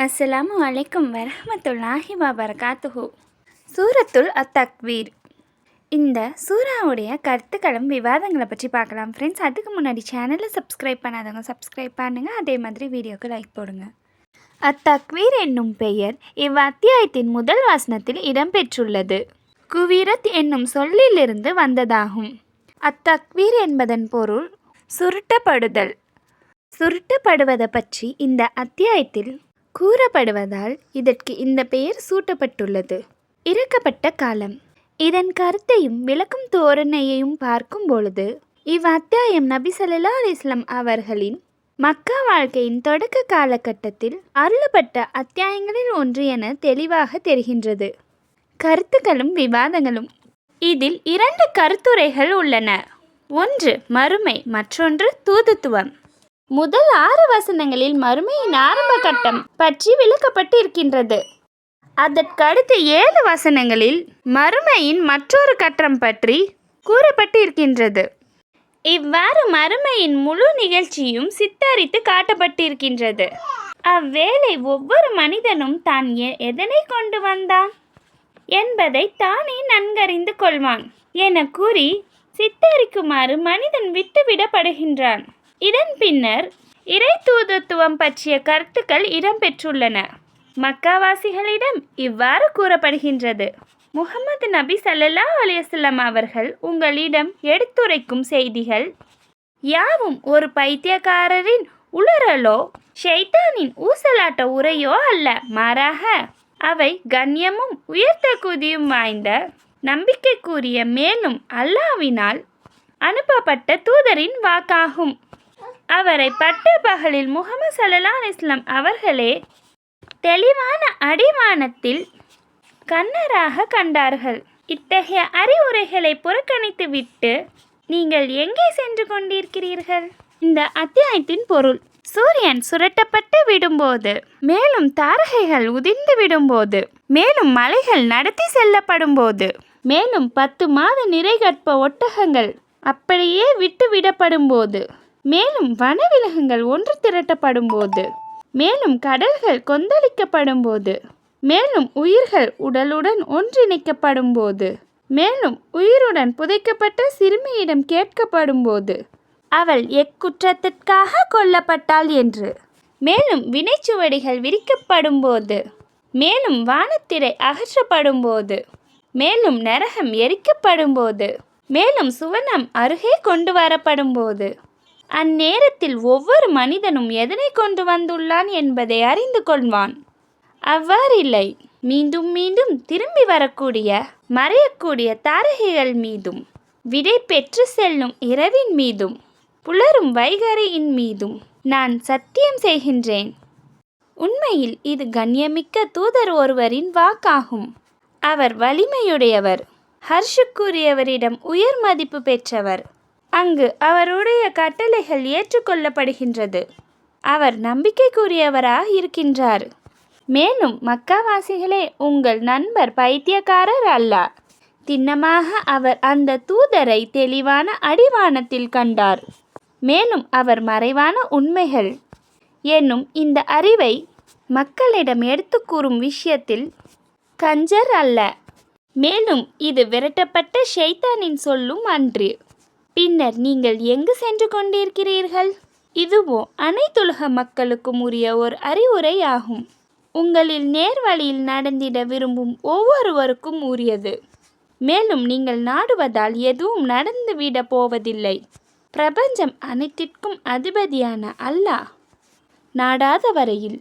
அஸ்ஸலாமு அலைக்கும் வரஹ்மத்துல்லாஹி வபரகாத்துஹு. சூரத்துல் அத்தக்வீர். இந்த சூறாவுடைய கருத்துக்களும் விவாதங்களை பற்றி பார்க்கலாம் ஃப்ரெண்ட்ஸ். அதுக்கு முன்னாடி சேனலை சப்ஸ்கிரைப் பண்ணாதவங்க சப்ஸ்கிரைப் பண்ணுங்கள். அதே மாதிரி வீடியோக்கு லைக் போடுங்க. அத்தக்வீர் என்னும் பெயர் இவ்வத்தியாயத்தின் முதல் வசனத்தில் இடம்பெற்றுள்ளது. குவீரத் என்னும் சொல்லிலிருந்து வந்ததாகும். அத்தக்வீர் என்பதன் பொருள் சுருட்டப்படுதல். சுருட்டப்படுவதை பற்றி இந்த அத்தியாயத்தில் கூறப்படுவதால் இதற்கு இந்த பெயர் சூட்டப்பட்டுள்ளது. இறக்கப்பட்ட காலம். இதன் கருத்தையும் விளக்கும் தோரணையையும் பார்க்கும் பொழுது இவ்வத்தியாயம் நபி ஸல்லல்லாஹு அலைஹி வஸல்லம் அவர்களின் மக்கா வாழ்க்கையின் தொடக்க காலகட்டத்தில் அருளப்பட்ட அத்தியாயங்களில் ஒன்று என தெளிவாக தெரிகின்றது. கருத்துக்களும் விவாதங்களும். இதில் 2 கருத்துரைகள் உள்ளன. ஒன்று மறுமை, மற்றொன்று தூதுத்துவம். முதல் 6 வசனங்களில் மறுமையின் ஆரம்ப கட்டம் பற்றி விளக்கப்பட்டிருக்கின்றது. அதற்கடுத்து 7 வசனங்களில் மறுமையின் மற்றொரு கட்டம் பற்றி கூறப்பட்டிருக்கின்றது. இவ்வாறு மறுமையின் முழு நிகழ்ச்சியும் சித்தரித்து காட்டப்பட்டிருக்கின்றது. அவ்வேளை ஒவ்வொரு மனிதனும் தான் எதனை கொண்டு வந்தான் என்பதை தானே நன்கறிந்து கொள்வான் என கூறி சித்தரிக்குமாறு மனிதன் விட்டுவிடப்படுகின்றான். இதன் பின்னர் இறை தூதுத்துவம் பற்றிய கருத்துக்கள் இடம்பெற்றுள்ளன. மக்காவாசிகளிடம் இவ்வாறு கூறப்படுகின்றது: முஹம்மது நபி ஸல்லல்லாஹு அலைஹி வஸல்லம் அவர்கள் உங்களிடம் எடுத்துரைக்கும் செய்திகள் யாவும் ஒரு பைத்தியக்காரரின் உளறலோ ஷைத்தானின் ஊசலாட்ட உரையோ அல்ல. மாறாக அவை கண்ணியமும் உயர்தகுதியும் வாய்ந்த நம்பிக்கைக்குரிய மேலும் அல்லாஹ்வினால் அனுப்பப்பட்ட தூதரின் வாக்காகும். அவரை பட்ட பகலில் முஹம்மது ஸல்லல்லாஹு அலைஹி வஸல்லம் அவர்களே தெளிவான அடிவானத்தில் கண்ணராக கண்டார்கள். இத்தகைய அறிவுரைகளை புறக்கணித்து விட்டு நீங்கள் எங்கே சென்று கொண்டிருக்கிறீர்கள்? இந்த அத்தியாயத்தின் பொருள்: சூரியன் சுரட்டப்பட்டு விடும்போது, மேலும் தாரகைகள் உதிர்ந்து விடும்போது, மேலும் மலைகள் நடத்தி செல்லப்படும் போது, மேலும் 10 மாத நிறைகற்ப ஒட்டகங்கள் அப்படியே விட்டு விடப்படும் போது, மேலும் வனவிலங்குகள் ஒன்று திரட்டப்படும் போது, மேலும் கடல்கள் கொந்தளிக்கப்படும் போது, மேலும் உயிர்கள் உடலுடன் ஒன்றிணைக்கப்படும் போது, மேலும் உயிருடன் புதைக்கப்பட்ட சிறுமியிடம் கேட்கப்படும் போது அவள் எக்குற்றத்திற்காக கொல்லப்பட்டாள் என்று, மேலும் வினைச்சுவடிகள் விரிக்கப்படும் போது, மேலும் வானத்திரை அகற்றப்படும் போது, மேலும் நரகம் எரிக்கப்படும் போது, மேலும் சுவனம் அருகே கொண்டு வரப்படும் போது, அந்நேரத்தில் ஒவ்வொரு மனிதனும் எதனை கொண்டு வந்துள்ளான் என்பதை அறிந்து கொள்வான். அவ்வாறில்லை, மீண்டும் மீண்டும் திரும்பி வரக்கூடிய மறையக்கூடிய தாரகைகள் மீதும், விடை பெற்று செல்லும் இரவின் மீதும், புலரும் வைகரையின் மீதும் நான் சத்தியம் செய்கின்றேன். உண்மையில் இது கண்ணியமிக்க தூதர் ஒருவரின் வாக்காகும். அவர் வலிமையுடையவர், ஹர்ஷுக்குரியவரிடம் உயர் மதிப்பு பெற்றவர். அங்கு அவருடைய கட்டளைகள் ஏற்றுக்கொள்ளப்படுகின்றது. அவர் நம்பிக்கைக்குரியவராக இருக்கின்றார். மேலும் மக்காவாசிகளே, உங்கள் நண்பர் பைத்தியக்காரர் அல்ல. திண்ணமாக அவர் அந்த தூதரை தெளிவான அடிவானத்தில் கண்டார். மேலும் அவர் மறைவான உண்மைகள் என்னும் இந்த அறிவை மக்களிடம் எடுத்து கூறும் விஷயத்தில் கஞ்சர் அல்ல. மேலும் இது விரட்டப்பட்ட ஷைத்தானின் சொல்லும் அன்று. பின்னர் நீங்கள் எங்கு சென்று கொண்டிருக்கிறீர்கள்? இதுவோ அனைத்துலக மக்களுக்கும் உரிய ஒரு அறிவுரை ஆகும். உங்களில் நேர்வழியில் நடந்திட விரும்பும் ஒவ்வொருவருக்கும் உரியது. மேலும் நீங்கள் நாடுவதால் எதுவும் நடந்துவிட போவதில்லை. பிரபஞ்சம் அனைத்திற்கும் அதிபதியான அல்லாஹ் நாடாத வரையில்